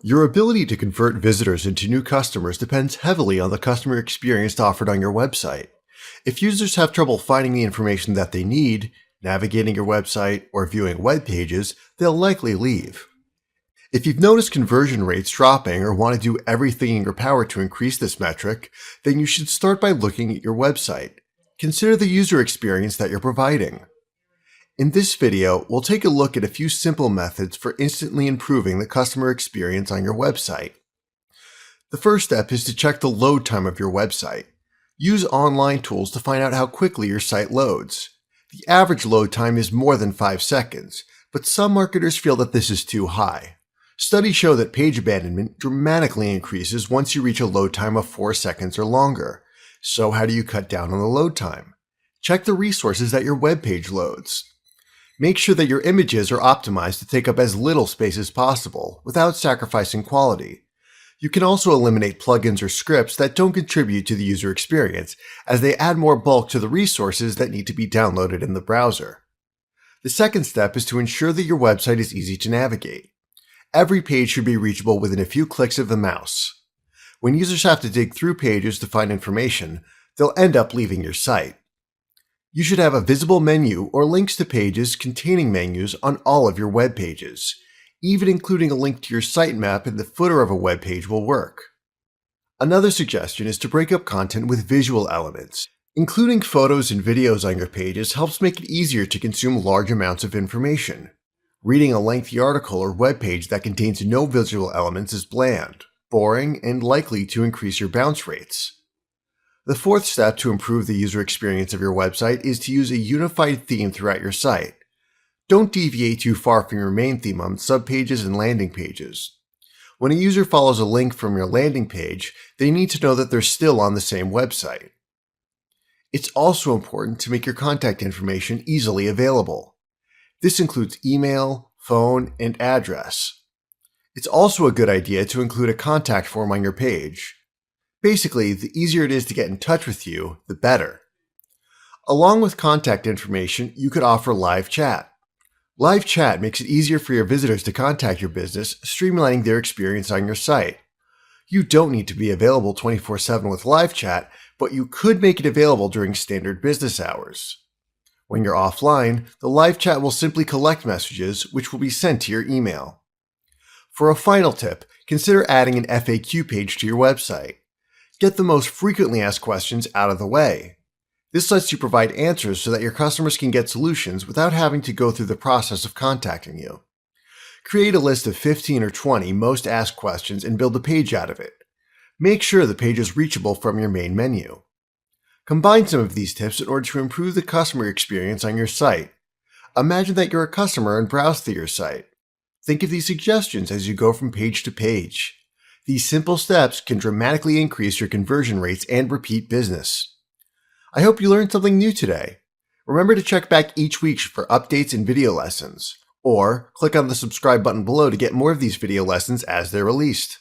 Your ability to convert visitors into new customers depends heavily on the customer experience offered on your website. If users have trouble finding the information that they need, navigating your website, or viewing web pages, they'll likely leave. If you've noticed conversion rates dropping or want to do everything in your power to increase this metric, then you should start by looking at your website. Consider the user experience that you're providing. In this video, we'll take a look at a few simple methods for instantly improving the customer experience on your website. The first step is to check the load time of your website. Use online tools to find out how quickly your site loads. The average load time is more than 5 seconds, but some marketers feel that this is too high. Studies show that page abandonment dramatically increases once you reach a load time of 4 seconds or longer. So how do you cut down on the load time? Check the resources that your web page loads. Make sure that your images are optimized to take up as little space as possible without sacrificing quality. You can also eliminate plugins or scripts that don't contribute to the user experience, as they add more bulk to the resources that need to be downloaded in the browser. The second step is to ensure that your website is easy to navigate. Every page should be reachable within a few clicks of the mouse. When users have to dig through pages to find information, they'll end up leaving your site. You should have a visible menu or links to pages containing menus on all of your web pages. Even including a link to your sitemap in the footer of a web page will work. Another suggestion is to break up content with visual elements. Including photos and videos on your pages helps make it easier to consume large amounts of information. Reading a lengthy article or web page that contains no visual elements is bland, boring, and likely to increase your bounce rates. The fourth step to improve the user experience of your website is to use a unified theme throughout your site. Don't deviate too far from your main theme on subpages and landing pages. When a user follows a link from your landing page, they need to know that they're still on the same website. It's also important to make your contact information easily available. This includes email, phone, and address. It's also a good idea to include a contact form on your page. Basically, the easier it is to get in touch with you, the better. Along with contact information, you could offer live chat. Live chat makes it easier for your visitors to contact your business, streamlining their experience on your site. You don't need to be available 24/7 with live chat, but you could make it available during standard business hours. When you're offline, the live chat will simply collect messages, which will be sent to your email. For a final tip, consider adding an FAQ page to your website. Get the most frequently asked questions out of the way. This lets you provide answers so that your customers can get solutions without having to go through the process of contacting you. Create a list of 15 or 20 most asked questions and build a page out of it. Make sure the page is reachable from your main menu. Combine some of these tips in order to improve the customer experience on your site. Imagine that you're a customer and browse through your site. Think of these suggestions as you go from page to page. These simple steps can dramatically increase your conversion rates and repeat business. I hope you learned something new today. Remember to check back each week for updates and video lessons, or click on the subscribe button below to get more of these video lessons as they're released.